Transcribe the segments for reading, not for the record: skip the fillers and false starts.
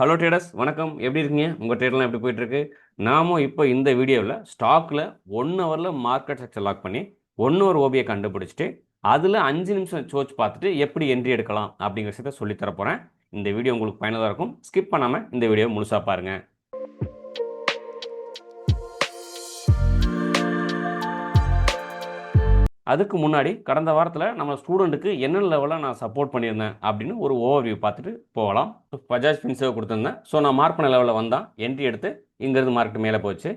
Hello traders, வணக்கம். எப்படி இருக்கீங்க? உங்கள் ட்ரேட்லாம் எப்படி போயிட்டுருக்கு? நாமும் இப்போ இந்த வீடியோவில் ஸ்டாக்கில் 1 ஹவரில் மார்க்கெட் ஸ்ட்ரக்சர் லாக் பண்ணி ஒரு ஓபியை கண்டுபிடிச்சிட்டு அதில் 5 நிமிஷம் சோச்சு பார்த்துட்டு எப்படி என்ட்ரி எடுக்கலாம் அப்படிங்கிற விஷயத்த சொல்லித்தர போகிறேன். இந்த வீடியோ உங்களுக்கு பயனுள்ளதாக இருக்கும். ஸ்கிப் பண்ணாமல் இந்த வீடியோ முழுசாக பாருங்கள். அதுக்கு முன்னாடி கடந்த வாரத்தில் நம்ம ஸ்டூடெண்ட்டுக்கு என்ன லெவலில் நான் சப்போர்ட் பண்ணியிருந்தேன் அப்படின்னு ஒரு ஓவர்வியூ பார்த்துட்டு போகலாம். பஜாஜ் ஃபின்சர்வ் கொடுத்துருந்தேன். ஸோ நான் மார்க் பண்ண லெவலில் வந்தால் என்ட்ரி எடுத்து இங்கேருந்து மார்க்கெட் மேலே போச்சு.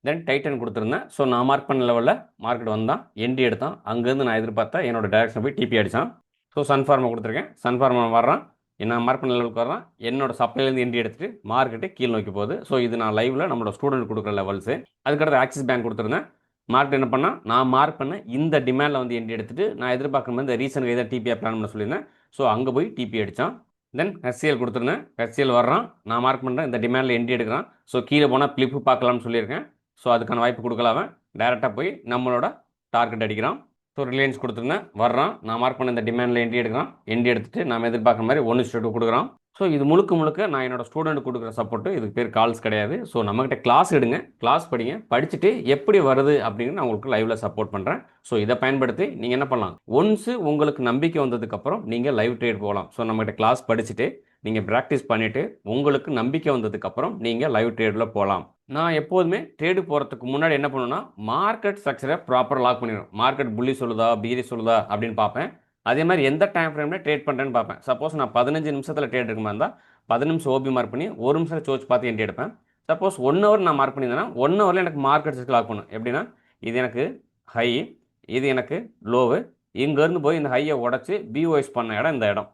தென் டைட்டன் கொடுத்துருந்தேன். ஸோ நான் மார்க் பண்ண லெவலில் மார்க்கெட் வந்தான், என்ட்ரி எடுத்தான். அங்கேருந்து நான் எதிர்பார்த்தா என்னோட டேரக்ஷன் போய் டிபி அடித்தான். ஸோ சன்ஃபார்மா கொடுத்துருக்கேன். சன்ஃபார்மா வர்றான், நான் மார்க் பண்ண லெவலுக்கு வர்றான். என்னோட சப்ளைலேருந்து என்ட்ரி எடுத்துகிட்டு மார்க்கெட்டு கீழ் நோக்கி போகுது. ஸோ இது நான் லைவில் நம்மளோட ஸ்டூடெண்ட் கொடுக்குற லெவல்ஸு. அதுக்கடுத்து ஆக்சிஸ் பேங்க் கொடுத்துருந்தேன். மார்க்கெட் என்ன பண்ணால் நான் மார்க் பண்ண இந்த டிமாண்டில் வந்து என்ட்ரி எடுத்துகிட்டு நான் எதிர்பார்க்குற மாதிரி இந்த ரீசனுக்கு எதாவது டிபியை பிளான் பண்ண சொல்லியிருந்தேன். ஸோ அங்கே போய் டிபி அடித்தான். தென் ஹெச்சிஎல் கொடுத்துருந்தேன். ஹெச்சிஎல் வர்றான், நான் மார்க் பண்ணுறேன் இந்த டிமாண்டில் என்ட்ரி எடுக்கிறான். ஸோ கீழே போனால் கிளிப்பு பார்க்கலாம்னு சொல்லியிருக்கேன். ஸோ அதுக்கான வாய்ப்பு கொடுக்கலாம டேரெக்டாக போய் நம்மளோட டார்கெட் அடிக்கிறான். ஸோ ரிலையன்ஸ் கொடுத்துருந்தேன். வர்றான், நான் மார்க் பண்ண இந்த டிமாண்டில் என்ட்ரி எடுக்கிறான். என்ட்ரி எடுத்துகிட்டு நம்ம எதிர்பார்க்குற மாதிரி 1:2 கொடுக்குறான். ஸோ இது முழுக்க நான் என்னோட ஸ்டூடெண்ட் கொடுக்குற சப்போர்ட்டு. இதுக்கு பேர் கால்ஸ் கிடையாது. ஸோ நம்மகிட்ட கிளாஸ் எடுங்க, கிளாஸ் படிங்க, படிச்சுட்டு எப்படி வருது அப்படின்னு நான் உங்களுக்கு லைவ்ல சப்போர்ட் பண்ணுறேன். ஸோ இதை பயன்படுத்தி நீங்கள் என்ன பண்ணலாம், ஒன்ஸு உங்களுக்கு நம்பிக்கை வந்ததுக்கப்புறம் நீங்கள் லைவ் ட்ரேட் போகலாம். ஸோ நம்மகிட்ட கிளாஸ் படிச்சுட்டு நீங்கள் ப்ராக்டிஸ் பண்ணிவிட்டு உங்களுக்கு நம்பிக்கை வந்ததுக்கப்புறம் நீங்கள் லைவ் ட்ரேடில் போகலாம். நான் எப்போதுமே ட்ரேடு போகிறதுக்கு முன்னாடி என்ன பண்ணுவேன்னா, மார்க்கெட் ஸ்ட்ரக்சரை ப்ராப்பராக லாக் பண்ணிடுவேன். மார்க்கெட் புள்ளி சொல்லுதா பீரி சொல்லுதா அப்படின்னு பார்ப்பேன். அதே மாதிரி எந்த டைம் ஃப்ரேமில் ட்ரேட் பண்ணுறேன்னு பார்ப்பேன். சப்போஸ் நான் 15 நிமிஷத்தில் ட்ரேட் இருக்க மாதிரி இருந்தால் 15 நிமிஷம் ஓபி மார்க் பண்ணி 1 நிமிஷம் சோச் பார்த்து என்ட்ரி எடுப்பேன். சப்போஸ் 1 ஹவர் நான் மார்க் பண்ணியிருந்தேன்னா 1 ஹவரில் எனக்கு மார்க்கெட் ஸ்ட்ரக்சர் லாக் பண்ணும். எப்படின்னா, இது எனக்கு ஹை, இது எனக்கு லோவு, இங்கேருந்து போய் இந்த ஹையை உடச்சி பிஓஎஸ் பண்ண இடம் இந்த இடம்.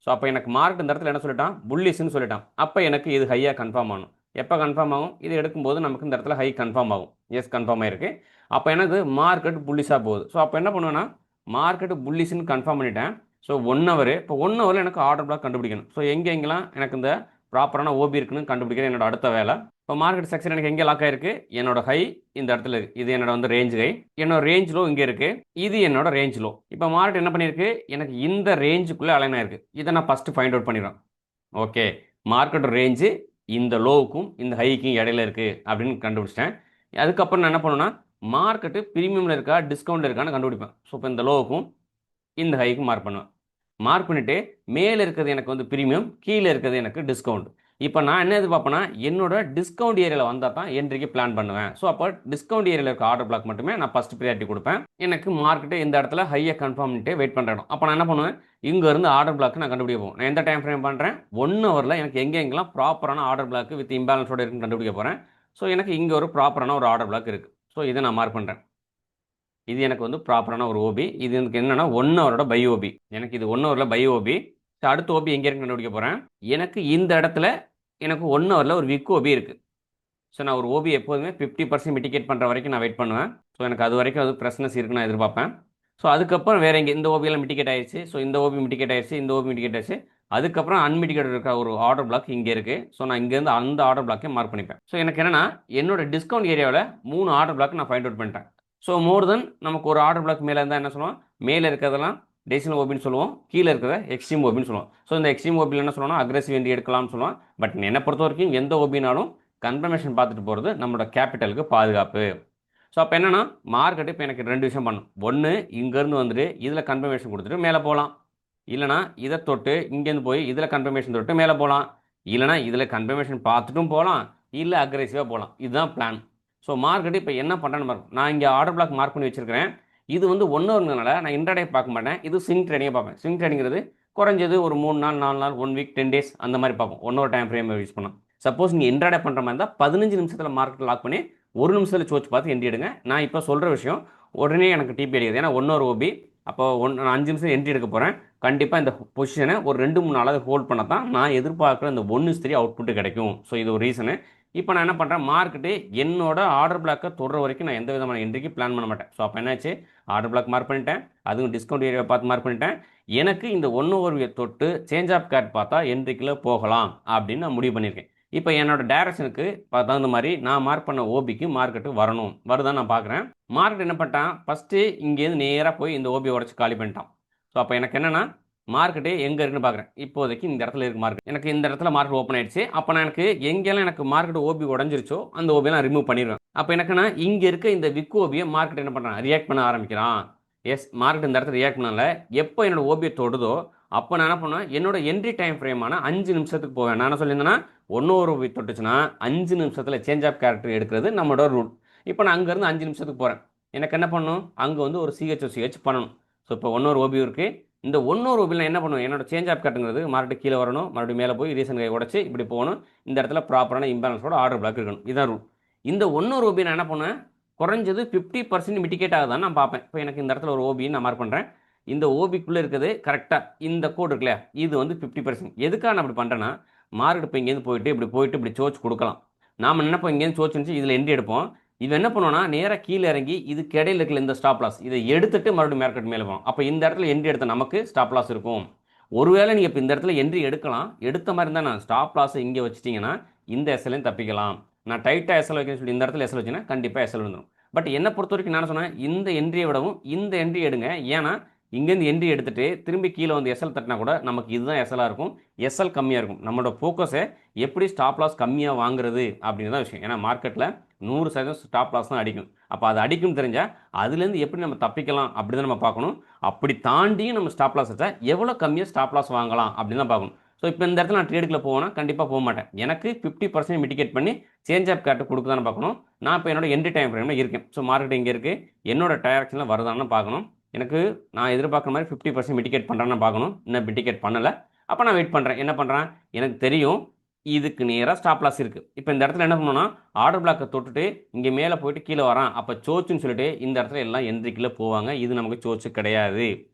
ஸோ அப்போ எனக்கு மார்க்கெட் இந்த இடத்துல என்ன சொல்லிட்டான், புல்லிஸ்ன்னு சொல்லிட்டான். அப்போ எனக்கு இது ஹையாக கன்ஃபார்ம் ஆகணும். எப்போ கன்ஃபார்ம் ஆகும், இது எடுக்கும்போது நமக்கு இந்த இடத்துல ஹை கன்ஃபார்ம் ஆகும். எஸ், கன்ஃபார்ம் ஆகிருக்கு. அப்போ எனக்கு மார்க்கெட் புல்லிஸாக போகுது. ஸோ அப்போ என்ன பண்ணுவேன்னா, மார்க்கெட்டு புல்லிஸ்ன்னு கன்ஃபார்ம் பண்ணிட்டேன். ஸோ 1 ஹவர், இப்போ 1 ஹவரில் எனக்கு ஆர்டர் பிளாக் கண்டுபிடிக்கணும். ஸோ எங்கெங்கெல்லாம் எனக்கு இந்த ப்ராப்பரான ஓபி இருக்குன்னு கண்டுபிடிக்கிற என்னோட அடுத்த வேலை. இப்போ மார்க்கெட் செக்ஷன் எனக்கு எங்கே லாக் ஆயிருக்கு, என்னோட ஹை இந்த இடத்துல இருக்குது. இது என்னோட வந்து ரேஞ்ச் ஹை, என்னோட ரேஞ்ச் லோ இங்கே இருக்குது. இது என்னோட ரேஞ்ச் லோ. இப்போ மார்க்கெட் என்ன பண்ணியிருக்கு, எனக்கு இந்த ரேஞ்சுக்குள்ளே அலைன் ஆயிருக்கு. இதை நான் ஃபஸ்ட்டு ஃபைண்ட் அவுட் பண்ணிடுறேன். ஓகே, மார்க்கெட் ரேஞ்சு இந்த லோவுக்கும் இந்த ஹைக்கும் இடையில இருக்குது அப்படின்னு கண்டுபிடிச்சிட்டேன். அதுக்கப்புறம் நான் என்ன பண்ணுவேன்னா, மார்க்கெட்டு ப்ரீமியமில் இருக்கா டிஸ்கவுண்ட் இருக்கான்னு கண்டுபிடிப்பேன். ஸோ இப்போ இந்த லோவுக்கும் இந்த ஹைக்கும் மார்க் பண்ணுவேன். மார்க் பண்ணிவிட்டு மேலே இருக்கிறது எனக்கு வந்து ப்ரீமியம், கீழே இருக்கிறது எனக்கு டிஸ்கவுண்ட். இப்போ நான் என்ன எதிர்பார்ப்பேன்னா, என்னோட டிஸ்கவுண்ட் ஏரியாவில் வந்தால் தான் என்ட்ரிக்கு பிளான் பண்ணுவேன். ஸோ அப்போ டிஸ்கவுண்ட் ஏரியாவில் இருக்க ஆர்டர் பிளாக் மட்டுமே நான் ஃபஸ்ட் ப்ரியாரிட்டி கொடுப்பேன். எனக்கு மார்க்கெட்டு இந்த இடத்துல ஹையை கன்ஃபார்ம் பண்ணிட்டு வெயிட் பண்ணுறேன். அப்போ நான் என்ன பண்ணுவேன், இங்கேருந்து ஆர்டர் பிளாக் நான் கண்டுபிடிக்க போவேன். நான் எந்த டைம் ஃப்ரேம் பண்ணுறேன், 1 ஹவரில் எனக்கு எங்கெங்கெல்லாம் ப்ராப்பரான ஆர்டர் பிளாக் வித் இம்பேலன்ஸோட இருக்குன்னு கண்டுபிடிக்க போகிறேன். ஸோ எனக்கு இங்கே ஒரு ப்ராப்பரான ஒரு ஆர்டர் பிளாக் இருக்குது. ஸோ இதை நான் மார்க் பண்ணுறேன். இது எனக்கு வந்து ப்ராப்பரான ஒரு ஓபி. இது எனக்கு என்னென்னா 1 ஹவரோட பை ஓபி. எனக்கு இது 1 ஹவரில் பை ஓபி. ஸோ அடுத்த ஓபி எங்கே இருக்குன்னு கண்டுபிடிக்க போகிறேன். எனக்கு இந்த இடத்துல எனக்கு 1 ஹவரில் ஒரு விக் ஓபி இருக்குது. ஸோ நான் ஒரு ஓபி எப்போதுமே 50% மிட்டிகேட் பண்ணுற வரைக்கும் நான் வெயிட் பண்ணுவேன். ஸோ எனக்கு அது வரைக்கும் அது ப்ரெஸ்னஸ் இருக்குன்னு நான் எதிர்பார்ப்பேன். ஸோ அதுக்கப்புறம் வேறு எங்கே இந்த ஓபியெல்லாம் மிட்டிகேட் ஆயிடுச்சு. ஸோ இந்த ஓபி மிட்டிகேட் ஆயிடுச்சு, இந்த ஓபி மிட்டிகேட் ஆயிடுச்சு. அதுக்கப்புறம் அன்மிட்டிகேட் இருக்க ஒரு ஆர்டர் பிளாக் இங்கே இருக்குது. ஸோ நான் இங்கேருந்து அந்த ஆர்டர் பிளாக்கை மார்க் பண்ணிப்பேன். ஸோ எனக்கு என்னென்னா, என்னோட டிஸ்கவுண்ட் ஏரியாவில் 3 ஆர்டர் பிளாக் நான் ஃபைண்ட் அவுட் பண்ணிட்டேன். ஸோ மோர் தென் நமக்கு ஒரு ஆர்டர் பிளாக் மேலே இருந்தால் என்ன சொல்லுவோம், மேலே இருக்கிறதெல்லாம் டெசிஷனல் ஓபின்னு சொல்லுவோம், கீழே இருக்கிறத எக்ஸ்ட்ரீம் ஓபின்னு சொல்லுவோம். ஸோ இந்த எக்ஸ்ட்ரீம் ஓபியில் என்ன சொல்லுவோம்னா, அக்ரெசிவ் என்ட்ரி எடுக்கலாம்னு சொல்லுவோம். பட் என்னை பொறுத்த வரைக்கும் எந்த ஓபினாலும் கன்ஃபர்மேஷன் பார்த்துட்டு போகிறது நம்மளோட கேபிட்டலுக்கு பாதுகாப்பு. ஸோ அப்போ என்னென்னா, மார்க்கெட்டு இப்போ எனக்கு 2 விஷயம் பண்ணும். ஒன்று, இங்கேருந்து வந்துட்டு இதில் கன்ஃபர்மேஷன் கொடுத்துட்டு மேலே போகலாம். இல்லைனா இதை தொட்டு இங்கேருந்து போய் இதில் கன்ஃபர்மேஷன் தொட்டு மேலே போகலாம். இல்லைனா இதில் கன்ஃபர்மேஷன் பார்த்துட்டும் போகலாம், இல்லை அக்ரெசிவாக போகலாம். இதுதான் பிளான். ஸோ மார்க்கெட்டு இப்போ என்ன பண்ணுறேன்னு பாருங்க. நான் இங்கே ஆர்டர் பிளாக் மார்க் பண்ணி வச்சிருக்கிறேன். இது வந்து 1 ஹவர்னால நான் இன்ட்ராடே பார்க்க மாட்டேன். இது ஸ்விங் ட்ரேடிங்கே பார்ப்பேன். ஸ்விங் ட்ரேடிங்கிறது குறைஞ்சது ஒரு 3 நாள் 4 நாள் 1 வீக் 10 டேஸ் அந்த மாதிரி பார்ப்போம். 1 ஹவர் டைம் ஃப்ரேம் யூஸ் பண்ணோம். சப்போஸ் நீங்கள் இன்ட்ராடே பண்ணுற மாதிரி இருந்தால் 15 நிமிஷத்தில் மார்க்கெட் லாக் பண்ணி 1 நிமிஷத்தில் சோச்சு பார்த்து என்ட்ரி எடுங்க. நான் இப்போ சொல்கிற விஷயம் உடனே எனக்கு டிபி அடிக்குது. ஏன்னா 1 ஹவர் ஓபி. அப்போ நான் 5 நிமிஷம் என்ட்ரி எடுக்க போகிறேன். கண்டிப்பாக இந்த பொசிஷனை ஒரு 2-3 நாளாவது ஹோல்ட் பண்ண தான் நான் எதிர்பார்க்குற இந்த 1:3 அவுட்புட்டு கிடைக்கும். ஸோ இது ஒரு ரீசனு. இப்போ நான் என்ன பண்ணுறேன், மார்க்கெட்டு என்னோட ஆர்டர் பிளாக்கை தொடுற வரைக்கும் நான் எந்த விதமான என்ட்ரிக்கு பிளான் பண்ண மாட்டேன். ஸோ அப்போ என்னாச்சு, ஆர்டர் பிளாக் மார்க் பண்ணிட்டேன், அதுவும் டிஸ்கவுண்ட் ஏரியாவை பார்த்து மார்க் பண்ணிட்டேன். எனக்கு இந்த 1 ஹவர் தொட்டு சேஞ்ச் ஆஃப் கேட் பார்த்தா என்ட்ரிக்குள்ளே போகலாம் அப்படின்னு நான் முடிவு பண்ணியிருக்கேன். இப்போ என்னோட டைரக்ஷனுக்கு தகுந்த மாதிரி நான் மார்க் பண்ண ஓபிக்கு மார்க்கெட்டு வரணும், வருதான் நான் பார்க்குறேன். மார்க்கெட் என்ன பண்ணிட்டான், ஃபஸ்ட்டு இங்கேருந்து நேராக போய் இந்த ஓபியை உடச்சி காலி பண்ணிட்டான். ஸோ அப்போ எனக்கு என்னென்னா, மார்க்கெட்டு எங்கே இருக்குன்னு பார்க்குறேன். இப்போதைக்கு இந்த இடத்துல இருக்கு மார்க்கெட். எனக்கு இந்த இடத்துல மார்க்கெட் ஓப்பன் ஆயிடுச்சு. அப்போ நான் எனக்கு எங்கெல்லாம் எனக்கு மார்க்கெட் ஓபி உடஞ்சிருச்சோ அந்த ஓபியை நான் ரிமூவ் பண்ணிடுவேன். அப்போ எனக்கு நான் இங்கே இருக்க இந்த விக் ஓபியை மார்க்கெட் என்ன பண்ணுறான், ரியாக்ட் பண்ண ஆரம்பிக்கிறான். எஸ், மார்க்கெட் இந்த இடத்துல ரியாக்ட் பண்ணல. எப்போ என்னோட ஓபியை தொடுதோ அப்போ நான் என்ன பண்ணுவேன், என்னோட என்ட்ரி டைம் ஃப்ரேமான 5 நிமிஷத்துக்கு போவேன். நான் என்ன சொல்லியிருந்தேன்னா, ஒன்னொரு ஓபி தொட்டுச்சுன்னா 5 நிமிஷத்தில் சேஞ்ச் ஆஃப் கேரக்டர் எடுக்கிறது நம்மளோட ரூல். இப்போ நான் அங்கேருந்து 5 நிமிஷத்துக்கு போகிறேன். எனக்கு என்ன பண்ணணும், அங்கே வந்து ஒரு சிஹெச் பண்ணணும். ஸோ இப்போ ஒன்னொரு ஓபி இருக்குது. இந்த ஒன்னொரு ஓபியில் என்ன பண்ணுவோம், என்னோட சேஞ்ச் ஆஃப் கேரக்டருங்கிறது மறுபடியும் கீழே வரணும், மறுபடியும் மேலே போய் ரீசன் கை உடச்சி இப்படி போகணும். இந்த இடத்துல ப்ராப்பரான இம்பேலன்ஸோட ஆர்டர் பிளாக் இருக்கணும். இதான் ரூல். இந்த ஒன்னொரு ஓபி நான் என்ன பண்ணுவேன், குறைஞ்சது 50% மிட்டிகேட் ஆகுதான்னு நான் பார்ப்பேன். இப்போ எனக்கு இந்த இடத்துல ஒரு ஓபி நான் மார்க் பண்ணுறேன். இந்த ஓபிக்குள்ளே இருக்குது கரெக்டாக இந்த கோடு இருக்கு இல்லையா, இது வந்து 50%. எதுக்காக நான் அப்படி பண்ணுறேன்னா, மார்க்கெட் இப்போ இங்கேருந்து போயிட்டு இப்படி சோச்சு கொடுக்கலாம். நாம் நினைப்போம் இங்கேருந்து சோச்சு இருந்துச்சு, இதில் என்ட்ரி எடுப்போம். இது என்ன பண்ணுவோம்னா, நேராக கீழே இறங்கி இது கிடையில் இருக்கிற இந்த ஸ்டாப் லாஸ் இதை எடுத்துட்டு மறுபடியும் மார்க்கெட் மேலே போகும். அப்போ இந்த இடத்துல என்ட்ரி எடுத்த நமக்கு ஸ்டாப் லாஸ் இருக்கும். ஒருவேளை நீங்கள் இப்போ இந்த இடத்துல என்ட்ரி எடுக்கலாம், எடுத்த மாதிரி இருந்தால் நான் ஸ்டாப் லாஸை இங்கே வச்சிட்டிங்கன்னா இந்த எஸ்எல்லையும் தப்பிக்கலாம். நான் டைட்டாக எஸ்எல் வைக்கணும்னு சொல்லி இந்த இடத்துல எஸ்எல் வச்சிங்கன்னா கண்டிப்பாக எஸ்எல் வந்துடும். பட் என்னை பொறுத்த வரைக்கும் நான் சொன்னேன், இந்த என்ட்ரியை விடவும் இந்த என்ட்ரி எடுங்க. ஏன்னா இங்கேருந்து என்ட்ரி எடுத்துட்டு திரும்பி கீழே வந்து எஸ்எல் தட்டினா கூட நமக்கு இதுதான் எஸ்எல்லாக இருக்கும், எஸ்எல் கம்மியாக இருக்கும். நம்மளோட ஃபோக்கஸை எப்படி ஸ்டாப் லாஸ் கம்மியாக வாங்குறது அப்படின்னு தான் விஷயம். ஏன்னா மார்க்கெட்டில் 100% ஸ்டாப் லாஸ் தான் அடிக்கும். அப்போ அது அடிக்கும் தெரிஞ்சால் அதுலேருந்து எப்படி நம்ம தப்பிக்கலாம் அப்படி தான் நம்ம பார்க்கணும். அப்படி தாண்டியும் நம்ம ஸ்டாப் லாஸ் வச்சா எவ்வளோ கம்மியாக ஸ்டாப் லாஸ் வாங்கலாம் அப்படின்னு தான் பார்க்கணும். ஸோ இப்போ இந்த இடத்துல நான் ட்ரேடுக்குள்ள போவேன்னா கண்டிப்பாக போக மாட்டேன். எனக்கு 50% மிட்டிகேட் பண்ணி சேஞ்ச் ஆஃப் கேரக்டர் கொடுக்க தானே பார்க்கணும். நான் இப்போ என்னோட என்ட்ரி டைம் ஃப்ரேமில் இருக்கேன். ஸோ மார்க்கெட் இங்கே இருக்குது, என்னோட டைரக்ஷனில் வருதான்னு பார்க்கணும். எனக்கு நான் எதிர்பார்க்குற மாதிரி 50% மிட்டிகேட் பண்ணுறேன்னு பார்க்கணும். இன்னும் மிட்டிகேட் பண்ணலை. அப்போ நான் வெயிட் பண்ணுறேன். என்ன பண்ணுறேன், எனக்கு தெரியும் இதுக்கு நேராக ஸ்டாப் லாஸ் இருக்குது. இப்போ இந்த இடத்துல என்ன பண்ணணும்னா, ஆர்டர் பிளாக்கை தொட்டுட்டு இங்கே மேலே போயிட்டு கீழே வரான், அப்போ சோச்சுன்னு சொல்லிட்டு இந்த இடத்துல எல்லாம் என்ட்ரிக்குள்ளே போவாங்க. இது நமக்கு சோச்சு கிடையாது.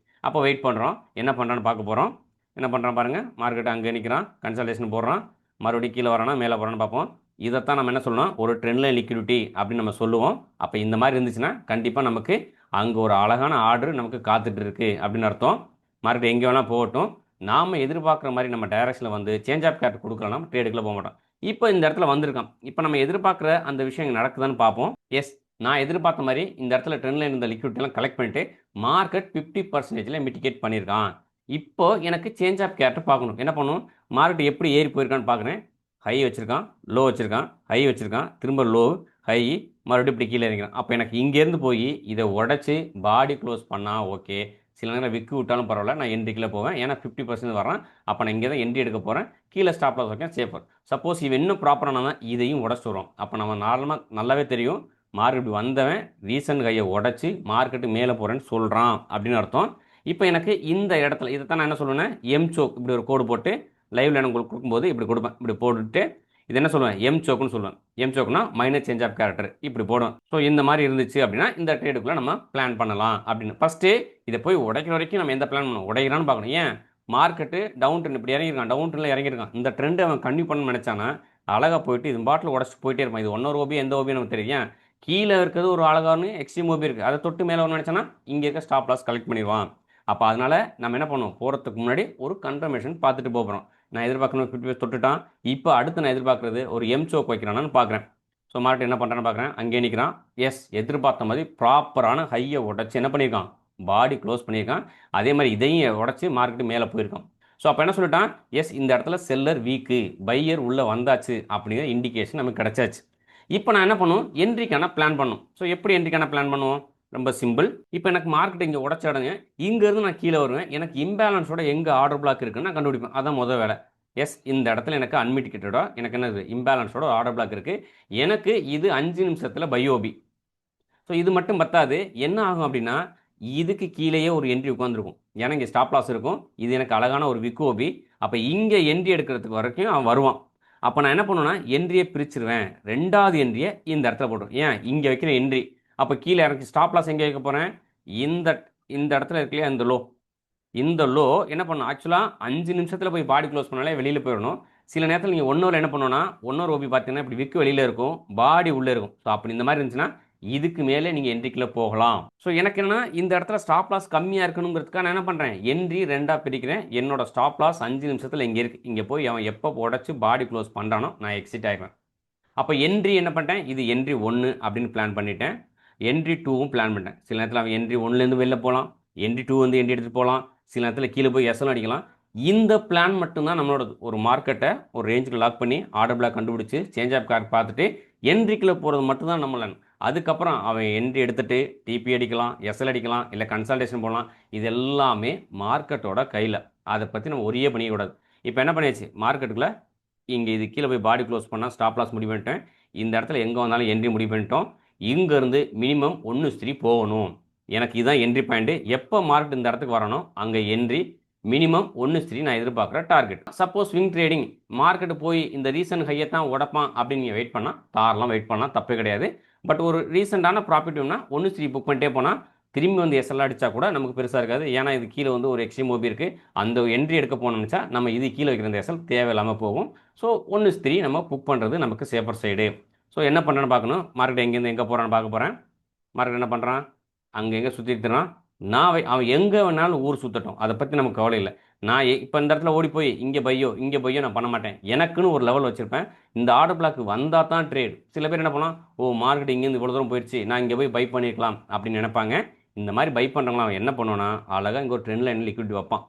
அப்போ வெயிட் பண்ணுறோம், என்ன பண்ணுறான்னு பார்க்க போகிறோம். என்ன பண்ணுறான் பாருங்கள், மார்க்கெட் அங்கே நிற்கிறான், கன்சல்டேஷன் போடுறான், மறுபடியும் கீழே வரானா மேலே போகிறான்னு பார்ப்போம். இதைத்தான் நம்ம என்ன சொல்லணும், ஒரு ட்ரெண்ட் லைன் லிக்விடிட்டி அப்படின்னு நம்ம சொல்லுவோம். அப்போ இந்த மாதிரி இருந்துச்சுன்னா கண்டிப்பாக நமக்கு அங்கே ஒரு அழகான ஆர்டர் நமக்கு காத்துட்டு இருக்கு அப்படின்னு அர்த்தம். மார்க்கெட் எங்கே வேணால் போகட்டும், நாம் எதிர்பார்க்குற மாதிரி நம்ம டைரக்ஷனில் வந்து சேஞ்ச் ஆஃப் கேரக்டர் கொடுக்கலாம், ட்ரேடுக்குள்ளே போக மாட்டோம். இப்போ இந்த இடத்துல வந்திருக்கான். இப்போ நம்ம எதிர்பார்க்குற அந்த விஷயம் நடக்குதான்னு பார்ப்போம். எஸ், நான் எதிர்பார்த்த மாதிரி இந்த இடத்துல ட்ரெண்ட் லைன் இந்த லிக்விடிட்டிலாம் கலெக்ட் பண்ணிட்டு மார்க்கெட் 50%ல் மிட்டிகேட் பண்ணியிருக்கான். இப்போ எனக்கு சேஞ்ச் ஆஃப் கேரக்டர் பார்க்கணும். என்ன பண்ணணும், மார்க்கெட் எப்படி ஏறி போயிருக்கான்னு பார்க்குறேன். ஹை வச்சுருக்கான், லோ வச்சுருக்கான், ஹை வச்சுருக்கான், திரும்ப லோ, ஹை, மறுபடியும் இப்படி கீழே இறங்கிறான். அப்போ எனக்கு இங்கேருந்து போய் இதை உடச்சி பாடி க்ளோஸ் பண்ணால் ஓகே. சில நேரம் விக்கு விட்டாலும் பரவாயில்ல, நான் என்ட்ரிக்குள்ளே போவேன். ஏன்னா 50% வரான். அப்போ நான் இங்கே தான் என்ட்ரி எடுக்க போகிறேன். கீழே ஸ்டாப் லாஸ் வைக்கேன், சேஃபர். சப்போஸ் இவன் இன்னும் ப்ராப்பரான தான் இதையும் உடச்சிட்டு வரும். அப்போ நம்ம நார்மலாக நல்லாவே தெரியும், மார்க்கெட் இப்படி வந்தவன் ரீசன்ட் கையை உடச்சி மார்க்கெட்டு மேலே போகிறேன்னு சொல்கிறான் அப்படின்னு அர்த்தம். இப்போ எனக்கு இந்த இடத்துல இதை தான் நான் என்ன சொல்லுவேன், எம் சோக் இப்படி ஒரு கோடு போட்டு லைவில் எனக்கு கொடுக்கும்போது இப்படி கொடுப்பேன். இப்படி போட்டுட்டு இது என்ன சொல்லுவேன், எம் சோக்குன்னு சொல்லுவேன். எம் சோக்குனா மைனஸ் சேஞ்ச் ஆஃப் கேரக்டர் இப்படி போடும். ஸோ இந்த மாதிரி இருந்துச்சு அப்படின்னா இந்த ட்ரேடுக்குள்ளே நம்ம பிளான் பண்ணலாம் அப்படின்னு. ஃபஸ்ட்டு இதை போய் உடைக்கிற வரைக்கும் நம்ம எந்த பிளான் பண்ணணும், உடைக்கிறான்னு பார்க்கணும். ஏன் மார்க்கெட்டு டவுன் ட்ரெண்ட் இப்படி இறங்கியிருக்கான், டவுன் ட்ரெண்டில் இறங்கியிருக்கான். இந்த ட்ரெண்ட் அவன் கண்டினியூ பண்ணணும்னு நினச்சானா அழகாக போயிட்டு இது பாட்டில் உடச்சிட்டு போயிட்டே இருப்பான். இது ஒன்னொரு ஓபி எந்த ஓபி நமக்கு தெரியும். கீழே இருக்கிறது ஒரு அழகான எக்ஸ்ட்ரீம் ஓபி இருக்குது, அதை தொட்டு மேலே ஒன்று நினச்சானா இங்கே இருக்க ஸ்டாப் லாஸ் கலெக்ட் பண்ணிடுவான். அப்போ அதனால் நம்ம என்ன பண்ணுவோம், போகிறதுக்கு முன்னாடி ஒரு கன்ஃபர்மேஷன் பார்த்துட்டு போகிறோம். நான் எதிர்பார்க்கணும் 50 தொட்டுட்டான். இப்போ அடுத்து நான் எதிர்பார்க்குறது ஒரு எம் சோக் வைக்கிறானான்னு பார்க்குறேன். ஸோ மார்க்கெட் என்ன பண்ணுறான்னு பார்க்குறேன், அங்கே நிற்கிறான். எஸ், எதிர்பார்த்த மாதிரி ப்ராப்பரான ஹையை உடச்சி என்ன பண்ணியிருக்கான், பாடி க்ளோஸ் பண்ணியிருக்கான். அதே மாதிரி இதையும் உடச்சி மார்க்கெட்டு மேலே போயிருக்கான். ஸோ அப்போ என்ன சொல்லிட்டான், எஸ் இந்த இடத்துல செல்லர் வீக்கு, பையர் உள்ளே வந்தாச்சு அப்படிங்கிற இண்டிகேஷன் நமக்கு கிடச்சாச்சு. இப்போ நான் என்ன பண்ணுவோம், என்ட்ரிக்கான பிளான் பண்ணும். ஸோ எப்படி என்ட்ரிக்கான பிளான் பண்ணுவோம், ரொம்ப சிம்பிள். இப்போ எனக்கு மார்க்கெட் இங்கே உடச்சிடுங்க, இங்கேருந்து நான் கீழே வருவேன். எனக்கு இம்பேலன்ஸோட எங்கே ஆர்டர் பிளாக் இருக்குன்னு நான் கண்டுபிடிப்பேன். அதான் முதல் வேலை. எஸ், இந்த இடத்துல எனக்கு அன்மிட்டிகேட்டடோ எனக்கு என்னது இம்பேலன்ஸோட ஆர்டர் பிளாக் இருக்குது. எனக்கு இது 5 நிமிஷத்தில் பையோபி. ஸோ இது மட்டும் பத்தாது, என்ன ஆகும் அப்படின்னா இதுக்கு கீழேயே ஒரு என்ட்ரி உட்காந்துருக்கும். ஏன்னா இங்கே ஸ்டாப் லாஸ் இருக்கும். இது எனக்கு அழகான ஒரு விக்கோபி. அப்போ இங்கே என்ட்ரி எடுக்கிறதுக்கு வரைக்கும் அவன் வருவான். அப்போ நான் என்ன பண்ணுவேன்னா என்ட்ரியை பிரிச்சிருவேன். ரெண்டாவது என்ட்ரியை இந்த இடத்துல போட்டுருவேன். ஏன் இங்கே வைக்கிற என்ட்ரி, அப்போ கீழே இறக்கி ஸ்டாப் லாஸ் எங்கே வைக்க போகிறேன், இந்த இடத்துல இருக்குல்லையா இந்த லோ என்ன பண்ணணும், ஆக்சுவலாக 5 நிமிஷத்தில் போய் பாடி க்ளோஸ் பண்ணாலே வெளியில் போயிடணும். சில நேரத்தில் நீங்கள் ஒன்னொரு என்ன பண்ணணும்னா ஒன்னொரு ஓபி பார்த்தீங்கன்னா இப்படி விக்கு வெளியில் இருக்கும், பாடி உள்ளே இருக்கும். ஸோ அப்படி இந்த மாதிரி இருந்துச்சுன்னா இதுக்கு மேலே நீங்கள் என்ட்ரிக்குள்ளே போகலாம். ஸோ எனக்கு என்னன்னா இந்த இடத்துல ஸ்டாப் லாஸ் கம்மியாக இருக்கணுங்கிறதுக்காக நான் என்ன பண்ணுறேன், என்ட்ரி ரெண்டாக பிரிக்கிறேன். என்னோட ஸ்டாப் லாஸ் 5 நிமிஷத்தில் இங்கே இருக்குது. இங்கே போய் அவன் எப்போ உடச்சி பாடி க்ளோஸ் பண்ணுறானோ நான் எக்ஸிட் ஆகிடுவேன். அப்போ என்ட்ரி என்ன பண்ணிட்டேன், இது என்ட்ரி 1 அப்படின்னு பிளான் பண்ணிட்டேன். என்ட்ரி 2வும் பிளான் பண்ணிட்டேன். சில நேரத்தில் அவன் என்ட்ரி 1லேருந்து வெளில போகலாம், என்ட்ரி 2 வந்து என்ட்ரி எடுத்துகிட்டு போகலாம். சில நேரத்தில் கீழே போய் எஸ்எல் அடிக்கலாம். இந்த பிளான் மட்டும்தான் நம்மளோட ஒரு மார்க்கெட்டை ஒரு ரேஞ்சுக்கு லாக் பண்ணி ஆர்டர் பிளாக் கண்டுபிடிச்சி சேஞ்ச் ஆஃப் கார்டு பார்த்துட்டு என்ட்ரிக்குள்ளே போகிறது மட்டும்தான் நம்ம லேர்ன். அதுக்கப்புறம் அவன் என்ட்ரி எடுத்துகிட்டு டிபி அடிக்கலாம், எஸ்எல் அடிக்கலாம், இல்லை கன்சல்டேஷன் போடலாம். இது எல்லாமே மார்க்கெட்டோட கையில். அதை பற்றி நம்ம ஒரே பண்ணிக்கூடாது. இப்போ என்ன பண்ணியாச்சு, மார்க்கெட்டுக்குள்ளே இங்கே இது கீழே போய் பாடி க்ளோஸ் பண்ணால் ஸ்டாப் லாஸ் முடிவு பண்ணிட்டேன். இந்த இடத்துல எங்கே வந்தாலும் என்ட்ரி முடிவு பண்ணிட்டோம். இங்கேருந்து மினிமம் 1/3 போகணும். எனக்கு இதுதான் என்ட்ரி பாயிண்ட்டு. எப்போ மார்க்கெட் இந்த இடத்துக்கு வரணும் அங்கே என்ட்ரி மினிமம் 1/3 நான் எதிர்பார்க்குற target. Suppose swing trading market போய் இந்த ரீசன்ட் ஹையை தான் உடப்பான் அப்படின்னு நீங்கள் வெயிட் பண்ணால் தாராளம் வெயிட் பண்ணலாம், தப்பே கிடையாது. பட் ஒரு ரீசெண்டான ப்ராஃபிட் வேணும்னா 1/3 புக் பண்ணிட்டே போனால் திரும்பி வந்து எஸ்எல் அடித்தா கூட நமக்கு பெருசாக இருக்காது. ஏன்னா இது கீழே வந்து ஒரு எக்ஸ்ட்ரீம் ஓபி இருக்குது. அந்த என்ட்ரி எடுக்க போனோம்னுச்சா நம்ம இது கீழே வைக்கிற இந்த எஸ்எல் தேவையில்லாமல் போகும். ஸோ 1/3 நம்ம புக் பண்ணுறது நமக்கு சேஃபர் சைடு. ஸோ என்ன பண்ணுறேன்னு பார்க்கணும். மார்க்கெட் எங்கேருந்து எங்கே போகிறான்னு பார்க்க போகிறேன். மார்க்கெட் என்ன பண்ணுறான், அங்கே எங்கே சுற்றிட்டுறான். அவன் எங்கே வேணாலும் ஊர் சுற்றட்டும், அதை பற்றி நமக்கு கவலை இல்லை. நான் இப்போ இந்த இடத்துல ஓடி போய் இங்கே பையோ நான் பண்ண மாட்டேன். எனக்குன்னு ஒரு லெவல் வச்சுருப்பேன். இந்த ஆர்டர் பிளாக் வந்தால் தான் ட்ரேட். சில பேர் என்ன பண்ணலாம், மார்க்கெட் இங்கேருந்து இவ்வளோ தூரம் போயிடுச்சு, நான் இங்கே போய் பை பண்ணியிருக்கலாம் அப்படின்னு நினைப்பாங்க. இந்த மாதிரி பை பண்ணுறவங்களாம் அவன் என்ன பண்ணுவான்னா, அழகாக இங்கே ஒரு ட்ரெண்ட் லைன் லிக்விட் வைப்பான்.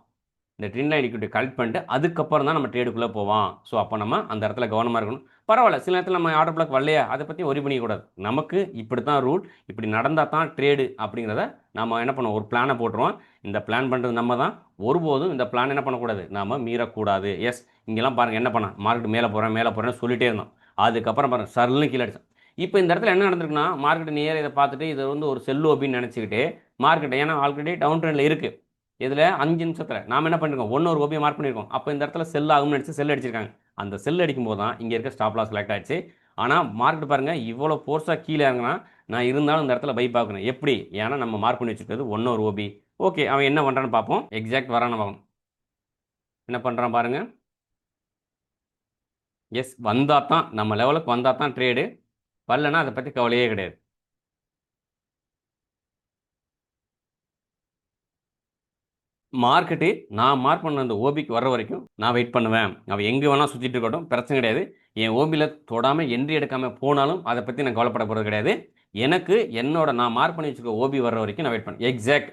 இந்த ட்ரெண்ட் லைன் லிக்விட் கலெக்ட் பண்ணிட்டு அதுக்கப்புறம் தான் நம்ம ட்ரேடுக்குள்ளே போவான். ஸோ அப்போ நம்ம அந்த இடத்துல கவனமாக இருக்கணும். பரவாயில்ல, சில நேரத்தில் நம்ம ஆர்டர் பிளாக் வரலையா அதை பற்றி ஒரி பண்ணிக்கூடாது. நமக்கு இப்படி தான் ரூல், இப்படி நடந்தால் தான் ட்ரேடு அப்படிங்கிறத நம்ம என்ன பண்ணுவோம், ஒரு பிளானை போட்டுருவோம். இந்த பிளான் பண்ணுறது நம்ம தான். ஒருபோதும் இந்த பிளான் என்ன பண்ணக்கூடாது, நாம் மீறக்கூடாது. எஸ், இங்கெல்லாம் பாருங்கள் என்ன பண்ணால் மார்க்கெட் மேலே போகிறேன்னு சொல்லிட்டே இருந்தோம். அதுக்கப்புறம் பாருங்கள் சர்ன்னு கீழே அடிச்சோம். இப்போ இந்த இடத்துல என்ன நடந்திருக்குன்னா, மார்க்கெட் நேர இதை பார்த்துட்டு இதை வந்து ஒரு செல்லு அப்படின்னு நினச்சிக்கிட்டு மார்க்கெட், ஏன்னா ஆல்ரெடி டவுன் ட்ரெண்டில் இருக்குது. இதில் 5 நிமிஷத்தில் நாம் என்ன பண்ணியிருக்கோம், 1 ஓபியை மார்க் பண்ணியிருக்கோம். அப்போ இந்த இடத்துல செல் ஆகும்னு நினச்சி செல் அடிச்சிருக்காங்க. அந்த செல் அடிக்கும் போது தான் இங்கே இருக்க ஸ்டாப் லாஸ் செலக்ட் ஆச்சு. ஆனால் மார்க்கெட் பாருங்கள் இவ்வளோ ஃபோர்ஸாக கீழே இறங்கினா நான் இருந்தாலும் இந்த இடத்துல பை பார்க்கணும். எப்படி, ஏன்னா நம்ம மார்க் பண்ணி வச்சுருக்கிறது 1 ஓபி. ஓகே, அவன் என்ன பண்ணுறான்னு பார்ப்போம். எக்ஸாக்ட் வரான்னு பார்க்கணும். என்ன பண்ணுறான் பாருங்கள். எஸ், வந்தால் தான் நம்ம லெவலுக்கு வந்தால் தான் ட்ரேடு, வரலன்னா அதை பற்றி கவலையே கிடையாது. மார்க்கெட்டு நான் மார்க் பண்ண அந்த ஓபிக்கு வர்ற வரைக்கும் நான் வெயிட் பண்ணுவேன். அவன் எங்கே வேணால் சுற்றிட்டு இருக்கட்டும், பிரச்சனை கிடையாது. என் ஓபியில் தொடாமல் என்ட்ரி எடுக்காமல் போனாலும் அதை பற்றி நான் கவலைப்பட போகிறது கிடையாது. எனக்கு நான் மார்க் பண்ணி வச்சுருக்க ஓபி வர்ற வரைக்கும் நான் வெயிட் பண்ணேன். எக்ஸாக்ட்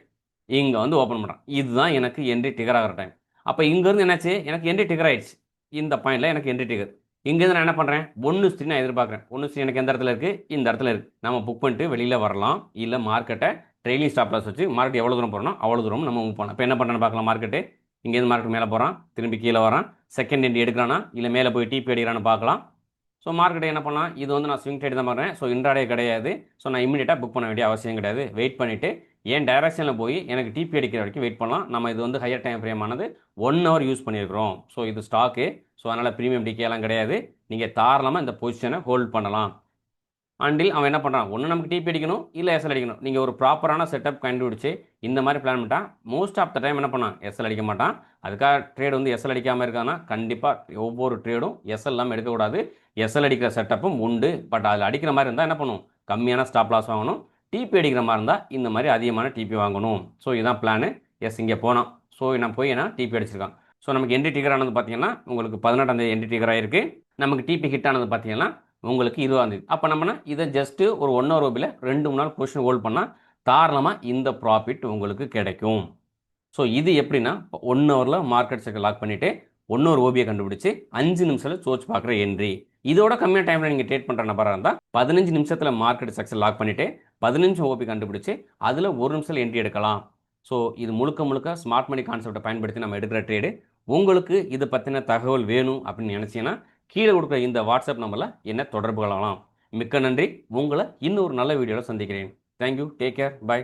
இங்கே வந்து ஓப்பன் பண்ணுறேன். இதுதான் எனக்கு என்ட்ரி டிகர் ஆகிற டைம். அப்போ இங்கேருந்து என்னாச்சு, எனக்கு என்ட்ரி டிகர் ஆகிடுச்சு. இந்த பாயிண்டில் எனக்கு என்ட்ரி டிகர். இங்கேருந்து நான் என்ன பண்ணுறேன், 1/3 நான் எதிர்பார்க்குறேன். 1/3 எனக்கு எந்த இடத்துல இருக்குது, இந்த இடத்துல இருக்குது. நம்ம புக் பண்ணிட்டு வெளியில் வரலாம். இல்லை மார்க்கெட்டை ட்ரெயிலிங் ஸ்டாப் லாஸ் வச்சு மார்க்கெட் எவ்வளோ தூரம் போகிறோம் அவ்வளோ தூரம் நம்ம மூவ் பண்ணலாம். இப்போ என்ன பண்ணுறேன்னு பார்க்கலாம். மார்க்கெட்டு இங்கேருந்து மார்க்கெட் மேலே போகிறான், திரும்பி கீழே வரான், செகண்ட் என்ட்ரி எடுக்கிறானா இல்லை மேலே போய் டிபி அடிக்கிறான்னு பார்க்கலாம். ஸோ மார்க்கெட்டை என்ன பண்ணலாம், இது வந்து நான் ஸ்விங் ட்ரேட் தான் பண்ணுறேன். ஸோ இன்ட்ராடே கிடையாது. ஸோ நான் இமீடியட்டாக புக் பண்ண வேண்டிய அவசியம் கிடையாது. வெயிட் பண்ணிவிட்டு என் டைரக்ஷனில் போய் எனக்கு டிபி அடிக்கிற வரைக்கும் வெயிட் பண்ணலாம். நம்ம இது வந்து ஹையர் டைம் ஃப்ரேம் ஆனது 1 ஹவர் யூஸ் பண்ணியிருக்கிறோம். ஸோ இது ஸ்டாக்கு. ஸோ அதனால் ப்ரீமியம் டிகேலாம் கிடையாது. நீங்கள் தாராளமாக இந்த பொசிஷனை ஹோல்ட் பண்ணலாம். அண்டில் அவன் என்ன பண்ணுறான், ஒன்று நமக்கு டிபி அடிக்கணும் இல்லை எஸ்எல் அடிக்கணும். நீங்கள் ஒரு ப்ராப்பரான செட்டப் கண்டுபிடிச்சி இந்த மாதிரி பிளான் பண்ணிட்டால் மோஸ்ட் ஆஃப் த டைம் என்ன பண்ணான், எஸ்எல் அடிக்க மாட்டான். அதுக்காக ட்ரேட் வந்து எஸ்எல் அடிக்காமல் இருக்கான்னா கண்டிப்பாக ஒவ்வொரு ட்ரேடும் எஸ்எல் இல்லாமல் எடுக்கக்கூடாது. எஸ்எல் அடிக்கிற செட்டப்பும் உண்டு. பட் அதில் அடிக்கிற மாதிரி இருந்தால் என்ன பண்ணும், கம்மியான ஸ்டாப் லாஸ் வாங்கணும். டிபி அடிக்கிற மாதிரி இருந்தால் இந்த மாதிரி அதிகமான டிபி வாங்கணும். ஸோ இதுதான் பிளானு. எஸ், இங்கே போனான். ஸோ நான் போய் டிபி அடிச்சிருக்கான். ஸோ நமக்கு என்ட்ரி டிகர் ஆனது பார்த்தீங்கன்னா உங்களுக்கு 18ஆம் தேதி என்ட்ரி டிகர் ஆகிருக்கு. நமக்கு டிபி ஹிட் ஆனது பார்த்தீங்கன்னா உங்களுக்கு 20ஆம் தேதி. அப்போ நம்மனா இதை ஜஸ்ட்டு ஒரு 1 ஹவர் ஓபியில் 2 நாள் பொசிஷன் ஹோல்ட் பண்ணால் தாராளமாக இந்த ப்ராஃபிட் உங்களுக்கு கிடைக்கும். ஸோ இது எப்படின்னா 1 ஹவரில் மார்க்கெட் செக்டர் லாக் பண்ணிவிட்டு 1 ஹவர் ஓபியை கண்டுபிடிச்சி 5 நிமிஷத்தில் சோர்ச் பார்க்குற என்ட்ரி. இதோட கம்மியான டைமில் நீங்கள் ட்ரேட் பண்ணுற நபராக இருந்தால் 15 நிமிஷத்தில் மார்க்கெட் செக்டர் லாக் பண்ணிவிட்டு 15 நிமிஷம் ஓபி கண்டுபிடிச்சி அதில் 1 நிமிஷத்தில் என்ட்ரி எடுக்கலாம். ஸோ இது முழுக்க ஸ்மார்ட் மணி கான்செப்டை பயன்படுத்தி நம்ம எடுக்கிற ட்ரேடு. உங்களுக்கு இதை பற்றின தகவல் வேணும் அப்படின்னு நினச்சிங்கன்னா கீழே கொடுக்குற இந்த வாட்ஸ்அப் நம்பரில் என்ன தொடர்பு கொள்ளலாம். மிக்க நன்றி. உங்களை இன்னொரு நல்ல வீடியோவில் சந்திக்கிறேன். தேங்க்யூ. Take care. பை.